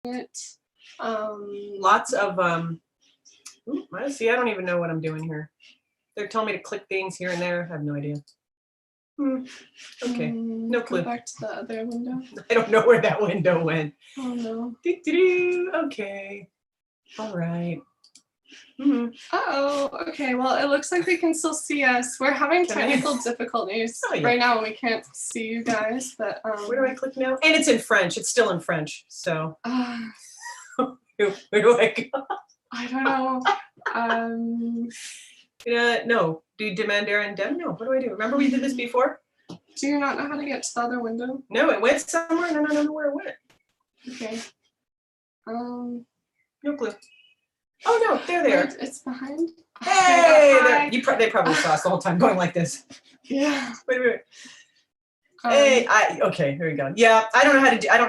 it. Lots of see, I don't even know what I'm doing here. They're telling me to click things here and there. I have no idea. Okay, no clue. Go back to the other window. I don't know where that window went. Oh no. Okay. All right. Uh-oh. Okay, well, it looks like they can still see us. We're having technical difficulties right now. We can't see you guys, but where do I click now? And it's in French. It's still in French. So where do I go? I don't know. No. Do you demander and dem? No. What do I do? Remember we did this before? Do you not know how to get to the other window? No, it went somewhere and I don't know where it went. Okay. No clue. Oh no, they're there. Wait, it's behind. Hey, they probably saw us the whole time going like this. Yeah. Wait. Okay, here we go. Yeah, I don't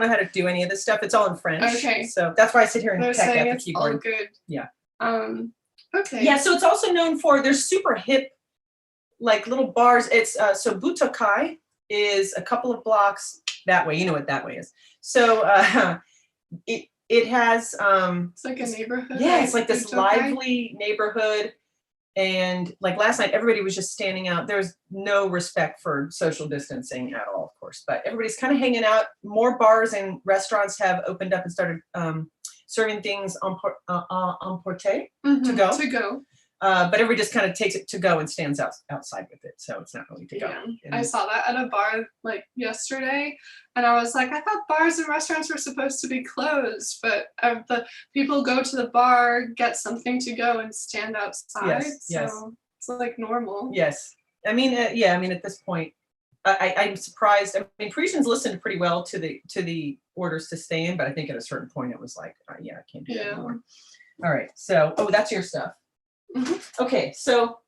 know how to do any of this stuff. It's all in French. Okay. So that's why I sit here and peck at the keyboard. All good. Yeah. Okay. Yeah, so it's also known for their super hip, like little bars. It's so Butokai is a couple of blocks that way. You know what that way is. So it has it's like a neighborhood. Yeah, it's like this lively neighborhood. And like last night, everybody was just standing out. There's no respect for social distancing at all, of course, but everybody's kind of hanging out. More bars and restaurants have opened up and started serving things emporté, to go. To go. But everybody just kind of takes it to go and stands outside with it. So it's not really to go. Yeah. I saw that at a bar like yesterday. And I was like, I thought bars and restaurants were supposed to be closed. But the people go to the bar, get something to go and stand outside. Yes. So it's like normal. Yes. I mean, at this point, I'm surprised. I mean, Parisians listened pretty well to the orders to stay in. But I think at a certain point, it was like, I can't do that anymore. All right. So, that's your stuff. Okay, so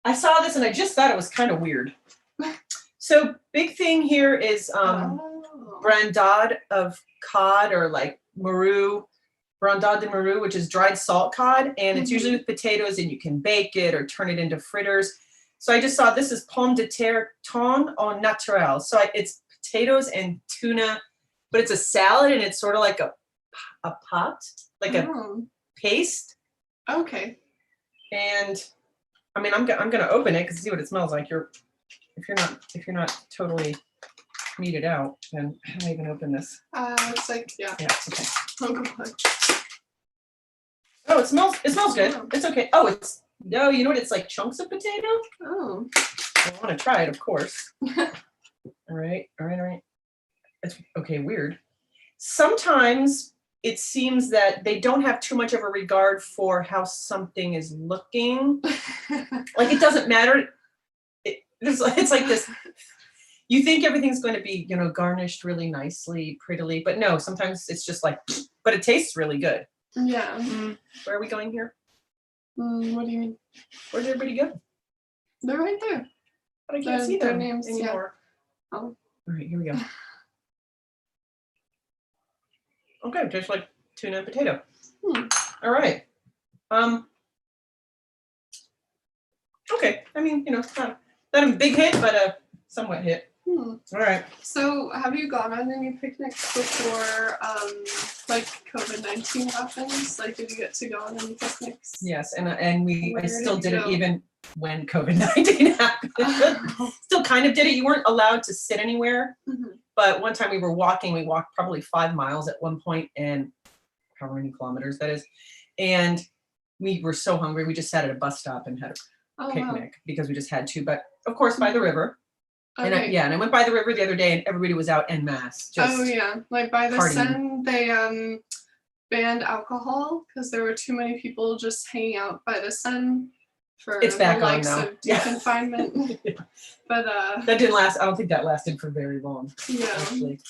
I saw this and I just thought it was kind of weird. So big thing here is brandade of cod, or like marou, brandade de marou, which is dried salt cod, and it's usually with potatoes, and you can bake it or turn it into fritters. So I just saw this is pomme de terre thon au naturel. So it's potatoes and tuna, but it's a salad and it's sort of like a pot, like a paste. Okay. And I mean, I'm gonna open it because see what it smells like. If you're not totally meated out, then how do I even open this? It's like okay. Oh god. Oh, it smells good. It's okay. Oh, you know what? It's like chunks of potato. Oh. I want to try it, of course. All right. It's okay. Weird. Sometimes it seems that they don't have too much of a regard for how something is looking. Like it doesn't matter. It's like this. You think everything's going to be, garnished really nicely, prettily, but no. Sometimes it's just like, but it tastes really good. Yeah. Where are we going here? What do you mean? Where did everybody go? They're right there. But I can't see their names anymore. Yeah. Oh. All right, here we go. Okay, just like tuna and potato. All right. Okay. I mean, not a big hit, but a somewhat hit. All right. So, have you gone on any picnics before, like COVID-19 happens? Like, did you get to go on any picnics? Yes, and I still did it even when COVID-19 happened. Still kind of did it. You weren't allowed to sit anywhere. But one time we walked probably 5 miles at one point, and however many kilometers that is. And we were so hungry. We just sat at a bus stop and had a picnic because we just had to. But of course, by the river. Okay. And I went by the river the other day, and everybody was out en masse. Like by the partying. Seine, they banned alcohol because there were too many people just hanging out by the Seine for it's back the on likes now. of deconfinement. But that didn't last. I don't think that lasted for very long. Yeah. Actually.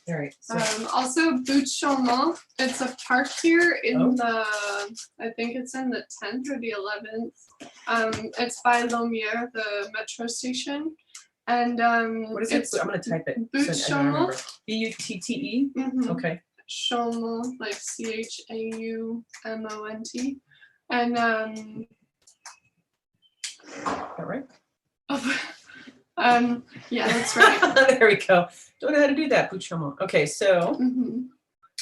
All right. So. Also, Bout-Chaumont. It's a park here in I think it's in the 10th or the 11th. It's by Lomière, the metro station. And what is it? I'm going to type it. Bout-Chaumont. Butte. Okay. Chaumont, like Chaumont. And All right. Yeah, that's right. There we go. Don't know how to do that, Bout-Chaumont. Okay, so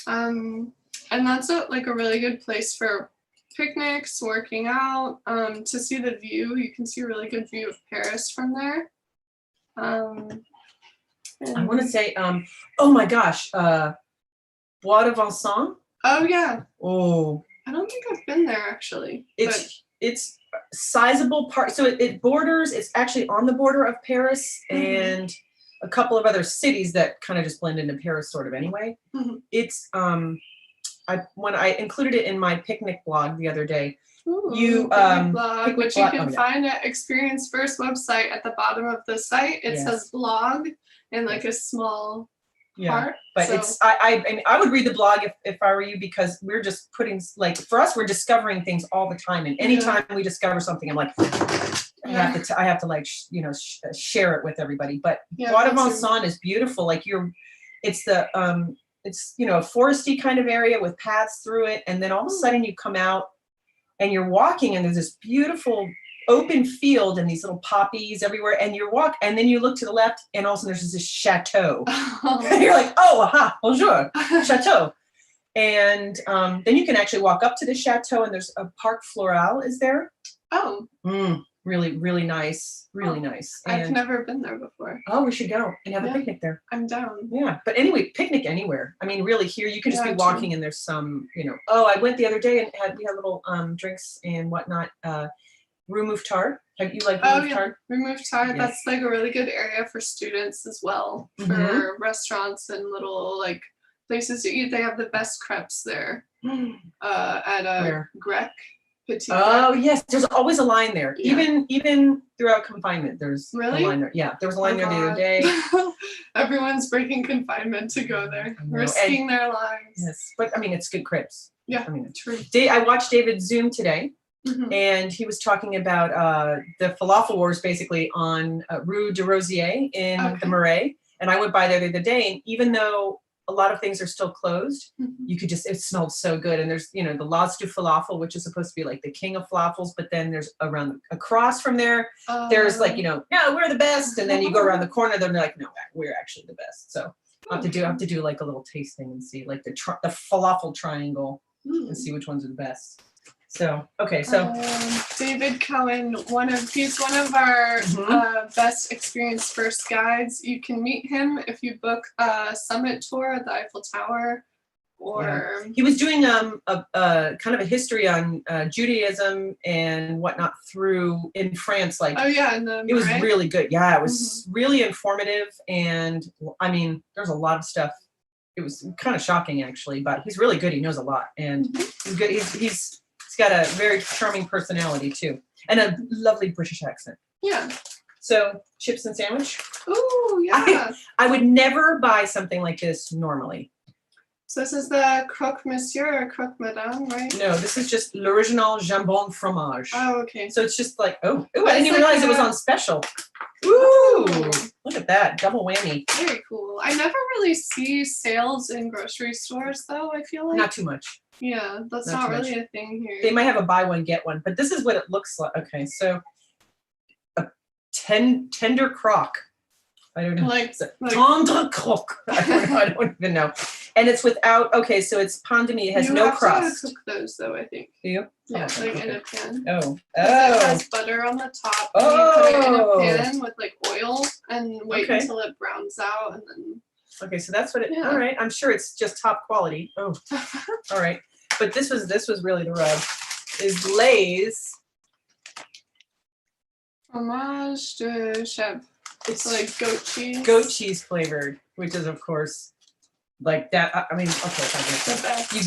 And that's like a really good place for picnics, working out, to see the view. You can see a really good view of Paris from there. I want to say, oh my gosh, Bois de Vincennes. Oh yeah. Oh, I don't think I've been there actually. It's sizable part. So it borders. It's actually on the border of Paris and a couple of other cities that kind of just blend into Paris, sort of. Anyway, it's when I included it in my picnic blog the other day. Ooh, blog, which you can find at Experience First website. At the bottom of the site, it says blog in like a small part. But so. It's I mean, I would read the blog if I were you, because we're just putting, like, for us, we're discovering things all the time, and anytime we discover something, I'm like, I have to like share it with everybody. But Bois de Vincennes is beautiful. Like it's the it's a foresty kind of area with paths through it, and then all of a sudden you come out and you're walking, and there's this beautiful open field and these little poppies everywhere, and and then you look to the left, and all of a sudden there's this chateau. You're like, oh, aha, bonjour, chateau. And then you can actually walk up to the chateau, and there's a Parc Floral is there. Oh. Really, really nice. Really nice. And I've never been there before. Oh, we should go and have a picnic there. I'm down. Yeah. But anyway, picnic anywhere. I mean, really, here you can just be walking, and there's some, Oh, I went the other day and we had little drinks and whatnot. Rue Mouffetard. Have you like Rue Mouffetard? Rue Mouffetard. That's like a really good area for students as well, for restaurants and little like places to eat. They have the best crepes there at Grec. Oh yes, there's always a line there. Even throughout confinement, there's a line there. Yeah, there was a line there the other day. Everyone's breaking confinement to go there, risking their lives. Yes, but I mean, it's good crepes. Yeah, I mean, true. I watched David Zoom today, and he was talking about the falafel wars, basically on Rue de Rosier in the Marais. And I went by there the other day, and even though a lot of things are still closed, you could it smelled so good. And there's, the Las du Falafel, which is supposed to be like the king of falafels, but then there's across from there, there's like, no, we're the best. And then you go around the corner, then they're like, no, we're actually the best. So I have to do like a little tasting and see like the falafel triangle and see which ones are the best. So, okay, so David Cohen, he's one of our best Experience First guides. You can meet him if you book a summit tour at the Eiffel Tower, or he was doing a kind of a history on Judaism and whatnot in France. Like, it was really good. Yeah, it was really informative, and I mean, there's a lot of stuff. It was kind of shocking actually, but he's really good. He knows a lot, and he's good. He's got a very charming personality too, and a lovely British accent. Yeah. So chips and sandwich. Ooh, yeah. I would never buy something like this normally. So this is the croque monsieur or croque madame, right? No, this is just l'original jambon fromage. Oh, okay. So it's just like, I didn't even realize it was on special. Ooh, look at that, double whammy. Very cool. I never really see sales in grocery stores though, I feel like. Not too much. Yeah, that's not really a thing here. They might have a buy one, get one, but this is what it looks like. Okay, so a tender croque. I don't know. Like tendre croque. I don't even know. And it's without, so it's pain de mie. It has no crust. You have to cook those though, I think. Do you? Yeah, in a pan. Oh. It has butter on the top. And you put it in a pan with like oil and wait until it browns out, and then. Okay, so that's what all right. I'm sure it's just top quality. Oh, all right. But this was really the rub. Is Lay's fromage de chèvre. It's like goat cheese. Goat cheese flavored, which is of course like that. I mean,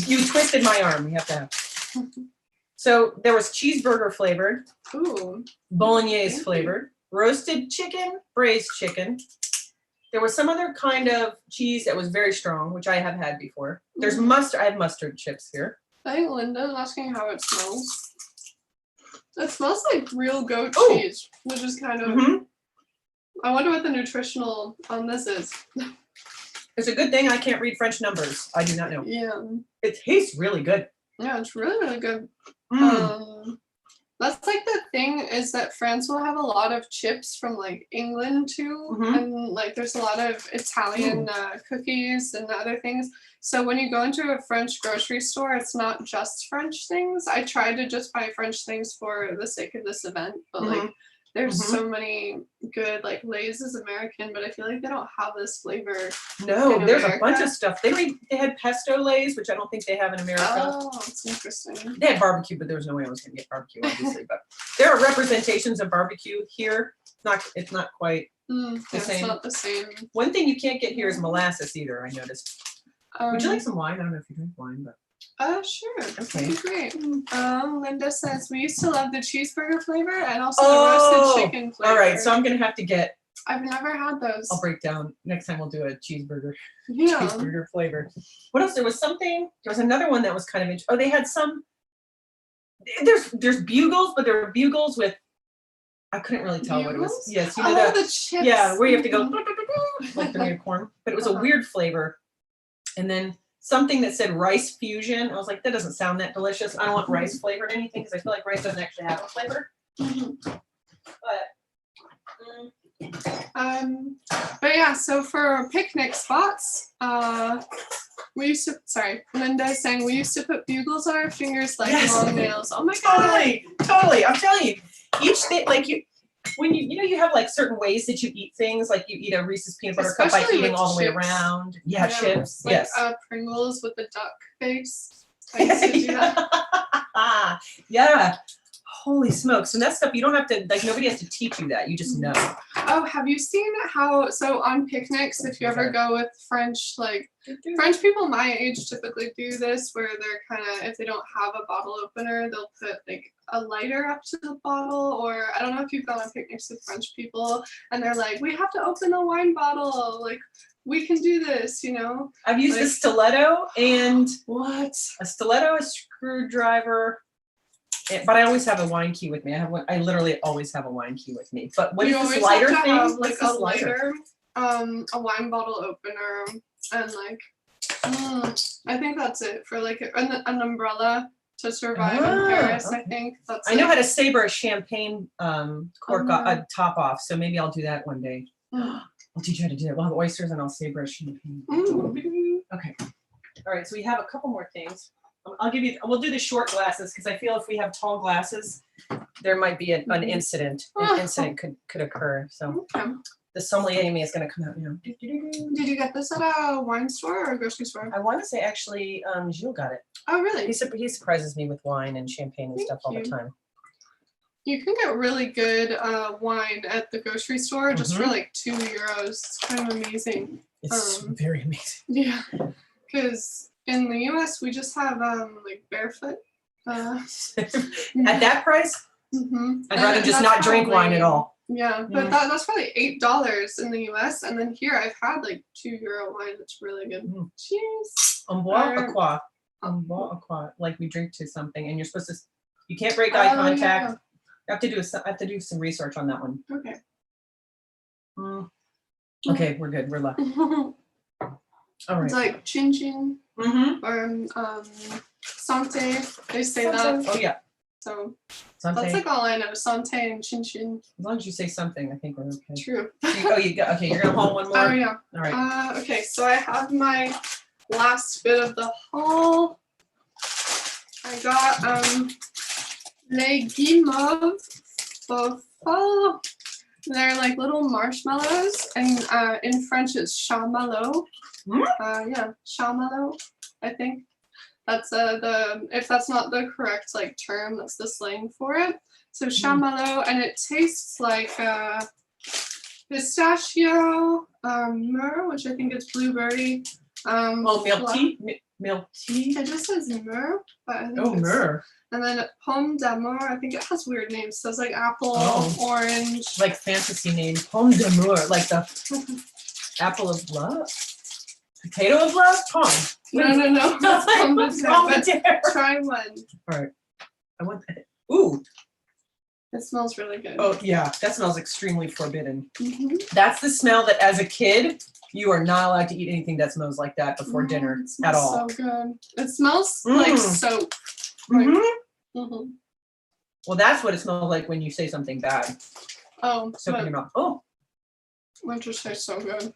you twisted my arm. You have to have. So there was cheeseburger flavored. Ooh. Bolognese flavored. Roasted chicken, braised chicken. There was some other kind of cheese that was very strong, which I have had before. There's mustard. I have mustard chips here. I think Linda's asking how it smells. It smells like real goat cheese, which is kind of. I wonder what the nutritional on this is. It's a good thing I can't read French numbers. I do not know. Yeah. It tastes really good. Yeah, it's really, really good. That's like the thing is that France will have a lot of chips from like England too, and like there's a lot of Italian cookies and other things. So when you go into a French grocery store, it's not just French things. I tried to just buy French things for the sake of this event, but like there's so many good, like Lay's is American, but I feel like they don't have this flavor. No, there's America. a bunch of stuff. They had pesto Lay's, which I don't think they have in America. Oh, that's interesting. They had barbecue, but there was no way I was going to get barbecue, obviously. But there are representations of barbecue here. It's not quite the same. It's not the same. One thing you can't get here is molasses either, I noticed. Would you like some wine? I don't know if you drink wine, but. Sure. Okay. Great. Linda says we used to love the cheeseburger flavor and also the roasted chicken flavor. All right, so I'm gonna have to get. I've never had those. I'll break down next time. We'll do a cheeseburger. Yeah. Cheeseburger flavor. What else? There was another one that was kind of interesting. Oh, they had some. There's bugles, but there are bugles with. I couldn't really tell what it was. Yes, you know the chips. Yeah, where you have to go like the made corn, but it was a weird flavor, and then. Something that said rice fusion. I was like, that doesn't sound that delicious. I don't want rice flavored anything because I feel like rice doesn't actually have a flavor. But yeah, so for picnic spots, Linda is saying we used to put bugles on our fingers like long nails. Oh my god. Totally. I'm telling you, each thing like when you have like certain ways that you eat things, like you eat a Reese's peanut butter cup by eating all the way around. Yeah, chips. Like, yes. Pringles with the duck face. I used to do that. Yeah. Holy smokes. And that stuff you don't have to nobody has to teach you that. You just know. Oh, have you seen so on picnics, if you ever go with French people my age typically do this where they're kinda if they don't have a bottle opener, they'll put like a lighter up to the bottle, or I don't know if you've gone on picnics with French people and they're like, we have to open a wine bottle, like we can do this, I've used a stiletto and a stiletto, a screwdriver. But I always have a wine key with me. I literally always have a wine key with me. But what is this lighter thing? Have, like a lighter, a wine bottle opener, and I think that's it for like an umbrella to survive in Paris. Okay. I think that's. I know how to saber a champagne cork top off, so maybe I'll do that one day. I'll teach you how to do that. We'll have oysters and I'll saber a champagne. Okay. All right. So we have a couple more things. We'll do the short glasses because I feel if we have tall glasses, there might be an incident. An incident could occur. So the sommelier in me is going to come out now. Did you get this at a wine store or a grocery store? I want to say actually, Gilles got it. Oh, really? He surprises me with wine and champagne and stuff all the time. You can get really good wine at the grocery store just for like €2. It's kind of amazing. It's very amazing. Yeah, because in the US we just have like barefoot. At that price, I'd rather just not drink wine at all. Yeah, but that's probably $8 in the US, and then here I've had like €2 wine that's really good. Cheers. Un boit à quoi? Un boit à quoi? Like we drink to something, and you're supposed to. You can't break eye contact. Yeah. I have to do some research on that one. Okay. Okay, we're good. We're left. All right. It's like chin chin or santé. They say that. Oh yeah. So santé. That's like all I know. Santé and chin chin. As long as you say something, I think we're okay. True. Okay. You're gonna haul one more. Oh yeah. All right. Okay, so I have my last bit of the haul. I got Les Guimauves for fall. They're like little marshmallows, and in French it's chamallow. Yeah, chamallow. I think that's if that's not the correct like term, that's the slang for it. So chamallow, and it tastes like pistachio, myrrh, which I think is blueberry. Myrtille. It just says myrrh, but I think myrrh. And then pomme d'amour, I think it has weird names. So it's like apple, orange. Like fantasy name. Pomme d'amour, like the apple of love? Potato of love? Pomme. No. That's pomme d'amour. Try one. All right. I want that. Ooh. It smells really good. Oh, yeah. That smells extremely forbidden. That's the smell that as a kid, you are not allowed to eat anything that smells like that before dinner at all. So good. It smells like soap. Well, that's what it smells like when you say something bad. Oh, Soap in your mouth. Oh, that just tastes so good.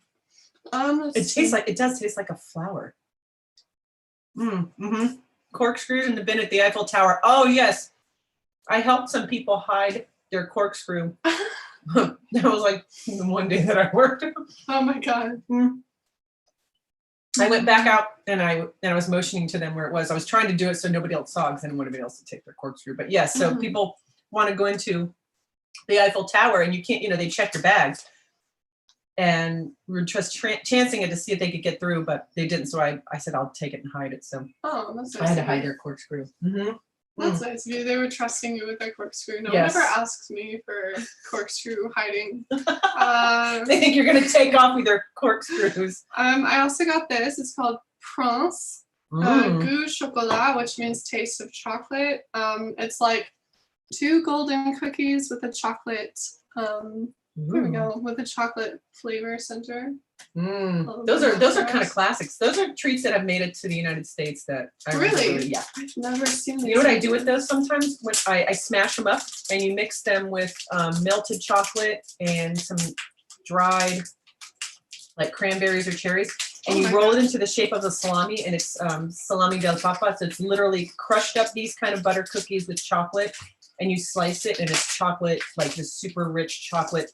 it does taste like a flower. Mm-hmm. Corkscrews in the bin at the Eiffel Tower. Oh, yes. I helped some people hide their corkscrew. That was like the one day that I worked. Oh my God. I went back out and I was motioning to them where it was. I was trying to do it so nobody else saw because I didn't want anybody else to take their corkscrew. But yes, so people want to go into the Eiffel Tower and you can't, they check your bags. And we were just chancing it to see if they could get through, but they didn't. So I said, I'll take it and hide it. So that's nice. I had to hide their corkscrew. That's nice of you. They were trusting you with their corkscrew. No one ever asks me for corkscrew hiding. They think you're going to take off with their corkscrews. I also got this. It's called Prince Goût Chocolat, which means taste of chocolate. It's like 2 golden cookies with a chocolate. Here we go, with a chocolate flavor center. Those are kind of classics. Those are treats that have made it to the United States that I really, yeah. I've never seen these. You know what I do with those sometimes? When I smash them up and you mix them with melted chocolate and some dried like cranberries or cherries, and you roll it into the shape of a salami, and it's salami del papa. So it's literally crushed up these kind of butter cookies with chocolate, and you slice it, and it's chocolate, like this super rich chocolate.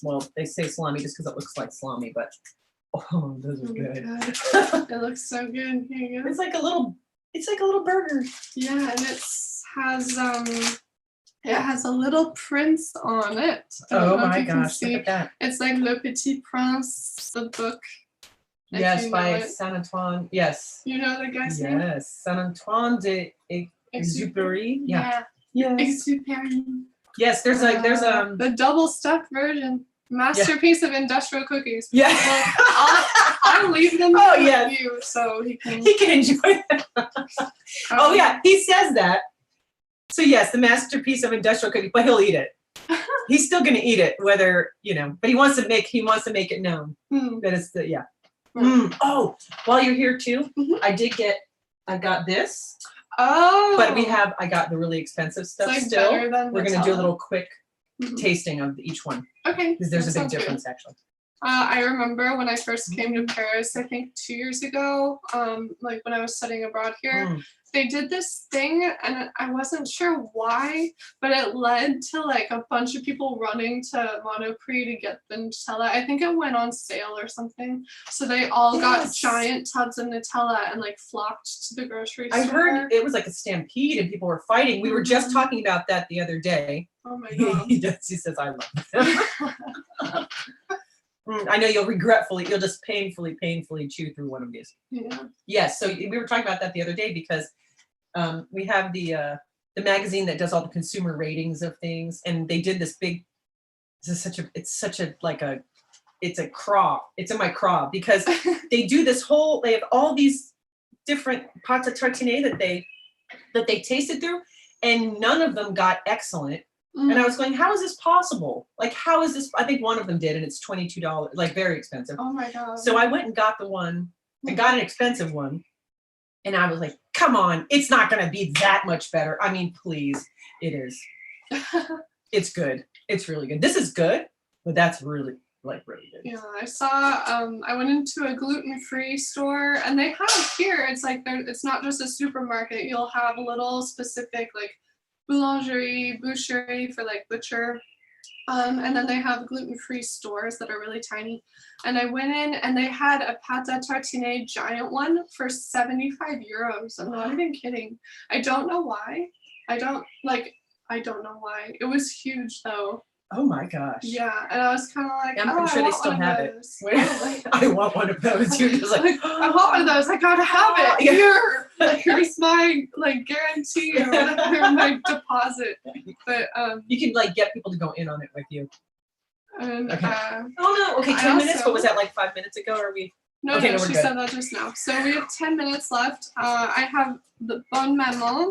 Well, they say salami just because it looks like salami, but those are good. It looks so good. Here you go. It's like a little burger. Yeah, and it has a little prince on it. Oh my gosh, look at that. It's like Le Petit Prince, the book. Yes, by Saint Antoine. Yes. You know the guy's name? Yes, Saint Antoine de Exupéry. Yeah. Yes. Exupéry. Yes, there's the double stuffed version. Masterpiece of industrial cookies. Yeah. Well, I'll leave them with you so he can enjoy them. Oh yeah, he says that. So yes, the masterpiece of industrial cookies, but he'll eat it. He's still gonna eat it, whether but he wants to make it known that it's the Oh, while you're here too, I got this. Oh. But I got the really expensive stuff still. We're gonna do a little quick tasting of each one. Okay. Because there's a big difference actually. I remember when I first came to Paris, I think 2 years ago, like when I was studying abroad here, they did this thing and I wasn't sure why, but it led to like a bunch of people running to Monoprix to get the Nutella. I think it went on sale or something. So they all got giant tubs of Nutella and like flocked to the grocery store. I heard it was like a stampede and people were fighting. We were just talking about that the other day. Oh my God. He says, I love it. I know you'll just painfully chew through one of these. Yeah. Yes. So we were talking about that the other day because we have the magazine that does all the consumer ratings of things, and they did this big. It's a craw. It's in my craw because they do this whole. They have all these different pâte à tartiner that they tasted through, and none of them got excellent. And I was going, how is this possible? Like, how is this? I think one of them did, and it's $22, like very expensive. Oh my God. So I went and got I got an expensive one. And I was like, come on, it's not going to be that much better. I mean, please, it is. It's good. It's really good. This is good, but that's really good. Yeah, I saw, I went into a gluten-free store and they have here, it's like, it's not just a supermarket. You'll have a little specific like boulangerie, boucherie for like butcher. And then they have gluten-free stores that are really tiny. And I went in and they had a pâte à tartiner giant one for 75 euros. I'm not even kidding. I don't know why. I don't know why. It was huge though. Oh my gosh. Yeah. And I was kind of like, I'm sure they still have it. I want one of those. You're just like, I want one of those. I gotta have it. Here. Here's my guarantee or whatever, my deposit. But you can get people to go in on it with you. And, okay. Oh no. Okay, 10 minutes. What was that, like 5 minutes ago? Or are we? No, okay, no, she said that just now. So we have 10 minutes left. I have the Bonne Maman.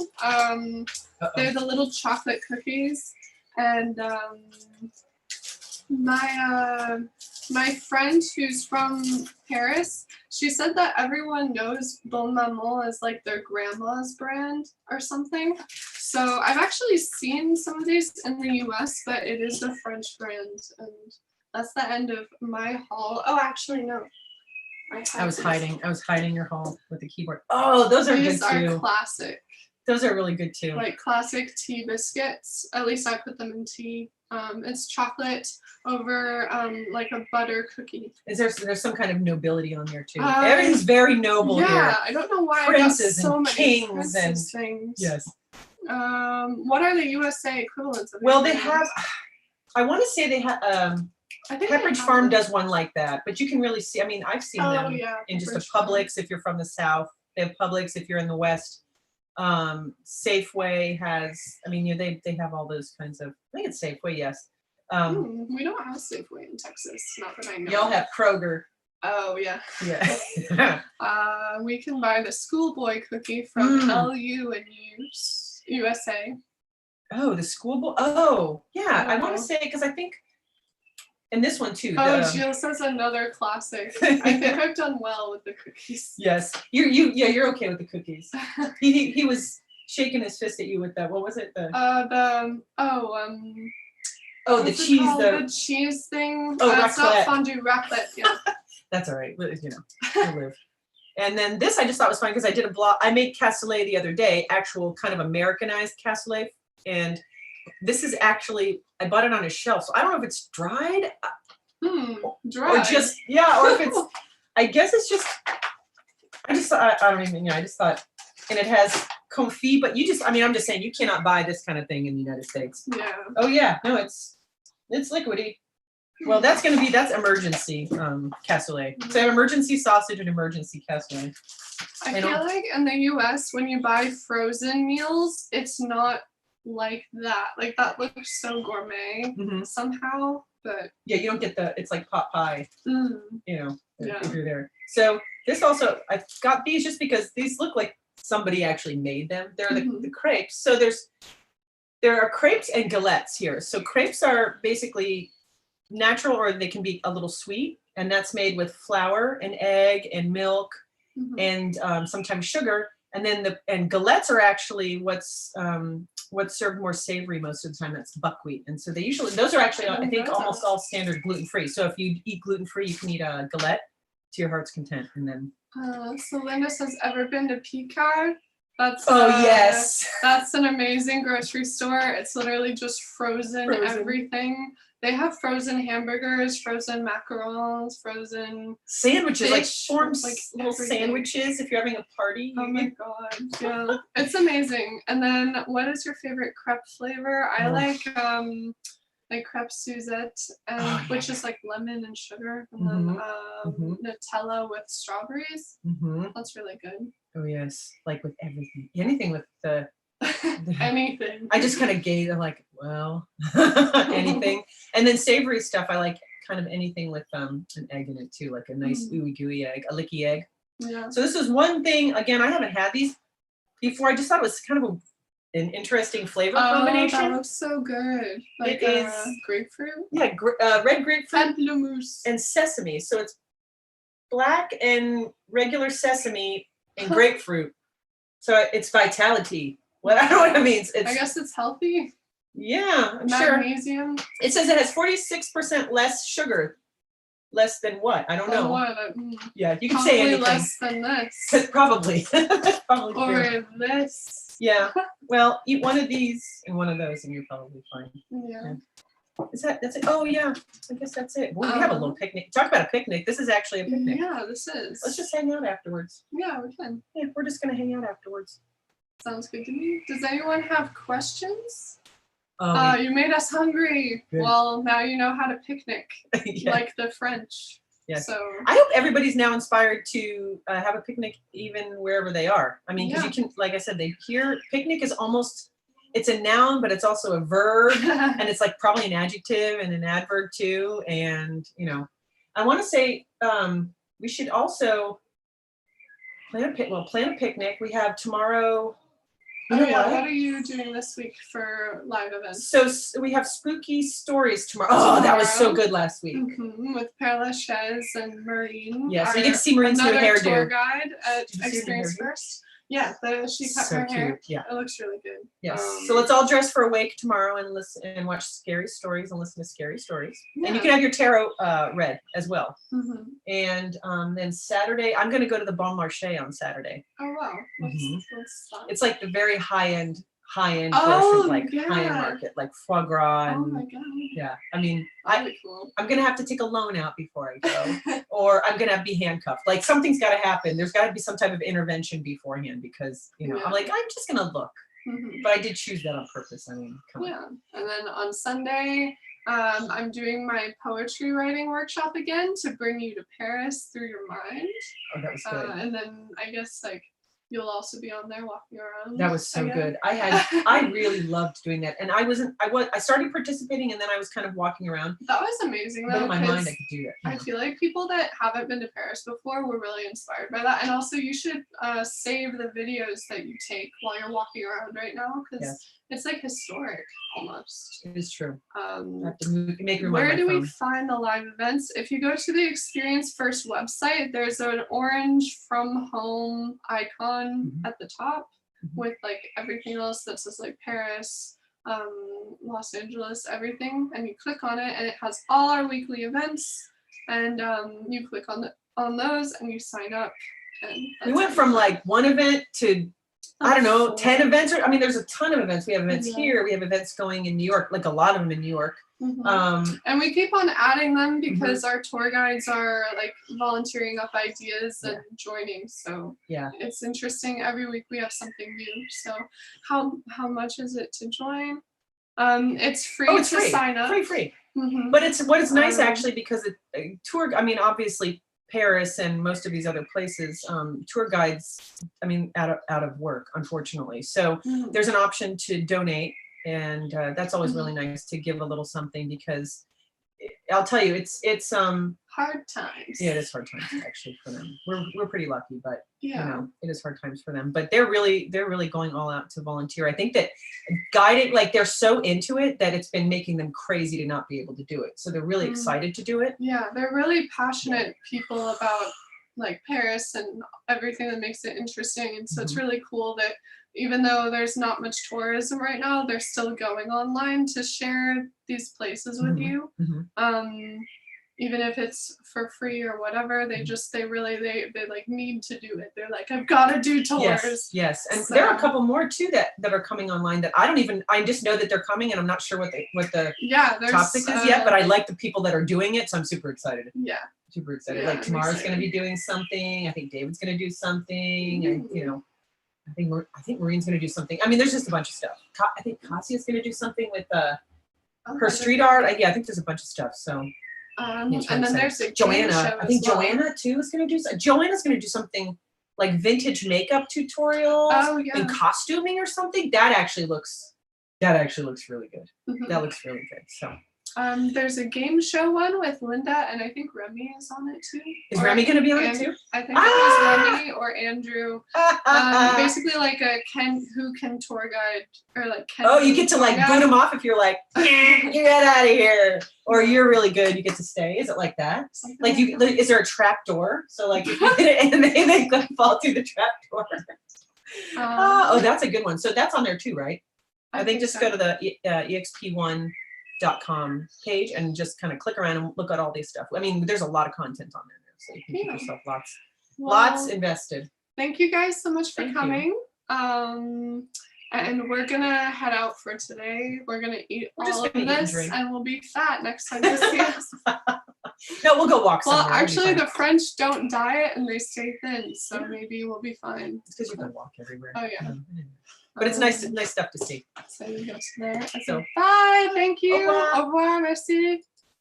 They're the little chocolate cookies. And my friend who's from Paris, she said that everyone knows Bonne Maman as like their grandma's brand or something. So I've actually seen some of these in the US, but it is a French brand, and that's the end of my haul. Oh, actually, no. I was hiding your haul with the keyboard. Oh, those are good These are too. classic. Those are really good too. Like classic tea biscuits. At least I put them in tea. It's chocolate over like a butter cookie. There's some kind of nobility on there too. Everything's very noble here. Yeah, I don't know why Princes I got so and many kings and things. yes. What are the USA equivalents of these? Well, they have. I want to say they have. I think Pepperidge Farm does one like that, but you can really see. I mean, I've seen them in just a Publix if you're from the South. They have Publix if you're in the West. Safeway has. I mean, they have all those kinds of. I think it's Safeway, yes. We don't have Safeway in Texas. Not that I know. Y'all have Kroger. Oh yeah. Yeah. We can buy the schoolboy cookie from LU and USA. Oh, the schoolboy. Oh, yeah. I want to say because I think. And this one too. Oh, Jill says another classic. I think I've done well with the cookies. Yes, you're okay with the cookies. He was shaking his fist at you with that. What was it? The cheese. The cheese thing. Oh, it's not fondue, raclette. Yeah. That's all right. You know, we'll live. And then this I just thought was fun because I did a blog. I made cassoulet the other day, actual kind of Americanized cassoulet, and this is actually I bought it on a shelf, so I don't know if it's dried. Dried. Or just or if it's. I guess it's just. I just thought I don't even I just thought, and it has confit, but I'm just saying you cannot buy this kind of thing in the United States. Yeah. Oh yeah, no, it's liquidy. Well, that's emergency cassoulet. So I have emergency sausage and emergency cassoulet. I feel like in the US, when you buy frozen meals, it's not like that. Like that looks so gourmet somehow, but yeah, you don't get it's like pot pie. You know, yeah. If you're there. So this also, I got these just because these look like somebody actually made them. They're the crepes. So there are crepes and galettes here. So crepes are basically natural, or they can be a little sweet, and that's made with flour and egg and milk and sometimes sugar. And then galettes are actually what's served more savory most of the time. That's buckwheat, and so those are actually I think almost all standard gluten free. So if you eat gluten free, you can eat a galette to your heart's content. And then so Linda says, ever been to Picard? That's yes, that's an amazing grocery store. It's literally just frozen everything. They have frozen hamburgers, frozen macarons, frozen sandwiches, fish, like little sandwiches if you're having a party. Oh my god, yeah. It's amazing. And then what is your favorite crepe flavor? I like crepe Suzette, which is like lemon and sugar, and then Nutella with strawberries. That's really good. Oh yes, like with anything with the anything. I just kind of gauge. I'm like, well, anything. And then savory stuff, I like kind of anything with an egg in it too, like a nice ooey gooey egg, a licky egg. Yeah. So this is one thing. Again, I haven't had these before. I just thought it was kind of an interesting flavor combination. That looks so good. Like it is grapefruit. Yeah, red grapefruit and sesame. So it's black and regular sesame and grapefruit. So it's vitality. Well, I don't know what it means. I guess it's healthy. Yeah, I'm Magnesium. Sure. It says it has 46% less sugar. Less than what? I don't know. What? Yeah, you can say anything. Less than this. Probably. Probably or true. This. Yeah. Well, eat one of these and one of those, and you're probably fine. Yeah. That's it? Oh yeah. I guess that's it. Boy, we have a little picnic. Talk about a picnic. This is actually a picnic. Yeah, this is. Let's just hang out afterwards. Yeah, we can. Yeah, we're just gonna hang out afterwards. Sounds good to me. Does anyone have questions? You made us hungry. Good. Well, now you know how to picnic, like the French. Yes. So I hope everybody's now inspired to have a picnic even wherever they are. I mean, because you can, like I said, picnic is almost, it's a noun, but it's also a verb, and it's like probably an adjective and an adverb too. And, I want to say we should also plan a picnic. We have tomorrow. What are you doing this week for live events? So we have spooky stories tomorrow. Oh, that was so good last week. With Père Lachaise and Marine. Yes, you get to see Marine's new hairdo. Tour guide at Experience First. Yeah, she cut So her hair. cute. Yeah. It looks really good. Yes. So let's all dress for a wake tomorrow and listen and watch scary stories and listen to scary stories. Yeah. And you can have your tarot read as well. Mm-hmm. And then Saturday, I'm going to go to the Bon Marché on Saturday. Oh wow. What's that? It's like the very high-end Oh, grocery, like yeah. high-end market, like foie gras. Oh And, my god. yeah. I mean, Cool. I'm going to have to take a loan out before I go, or I'm going to have to be handcuffed. Like something's got to happen. There's got to be some type of intervention beforehand because, you know, I'm like, I'm just going to look. Mm-hmm. But I did choose that on purpose. I mean, come on. Yeah. And then on Sunday, I'm doing my poetry writing workshop again to bring you to Paris through your mind. Oh, that was good. And then I guess like you'll also be on there walking around. That was so again. good. I really loved doing that. And I started participating and then I was kind of walking around. That was amazing But though. in my mind I could do it. I feel like people that haven't been to Paris before were really inspired by that. And also you should save the videos that you take while you're walking around right now because it's like historic almost. It is true. I have to make room on where my do phone. we find the live events? If you go to the Experience First website, there's an orange from home icon at the top with like everything else that says like Paris, Los Angeles, everything, and you click on it and it has all our weekly events, and you click on those and you sign up. And we went from like one event to I don't know, 10 events. I mean, there's a ton of events. We have events here. We have events going in New York, like a lot of them in New York. And we keep on adding them because our tour guides are like volunteering up ideas and joining. So it's interesting. Every week we have something new. So how much is it to join? It's free to sign up. Free. But it's nice actually because tour. I mean, obviously Paris and most of these other places, tour guides, I mean, out of work, unfortunately. So there's an option to donate, and that's always really nice to give a little something because I'll tell you, it's hard times. Yeah, it is hard times actually for them. We're pretty lucky, but you know, it is hard times for them. But they're really going all out to volunteer. I think that guided, like they're so into it that it's been making them crazy to not be able to do it. So they're really excited to do it. Yeah, they're really passionate people about like Paris and everything that makes it interesting. And so it's really cool that even though there's not much tourism right now, they're still going online to share these places with you. Even if it's for free or whatever, they like need to do it. They're like, I've got to do tours. Yes. And so, there are a couple more too that are coming online that I just know that they're coming and I'm not sure what the topic is yet, but I like the people that are doing it. So I'm super excited. Yeah. Super excited. Like tomorrow's going to be doing something. I think David's going to do something. And, you know, I think Maureen's going to do something. I mean, there's just a bunch of stuff. I think Kassia's going to do something with her street art. I think there's a bunch of stuff. So. And then there's Joanna. I think Joanna too is going to do. Joanna's going to do something like vintage makeup tutorials and costuming or something. That actually looks really good. That looks really good. So. There's a game show one with Linda, and I think Remy is on it too. Is Remy going to be on it too? I think it was Remy or Andrew. Basically like a who can tour guide or like Ken. Oh, you get to like boot them off if you're like, get out of here, or you're really good. You get to stay. Is it like that? Like is there a trap door? So like if you hit it and they fall through the trap door. That's a good one. So that's on there too, right? I think just go to the exp1.com page and just kind of click around and look at all these stuff. I mean, there's a lot of content on there, so you can keep yourself lots invested. Thank you guys so much for coming. And we're gonna head out for today. We're gonna eat all of this, and we'll be fat next time you see us. No, we'll go walk somewhere. Well, actually, the French don't diet and they stay thin, so maybe we'll be fine. It's because you can walk everywhere. Oh yeah. But it's nice stuff to see. So you go to there. So bye. Thank you. Au revoir. Merci.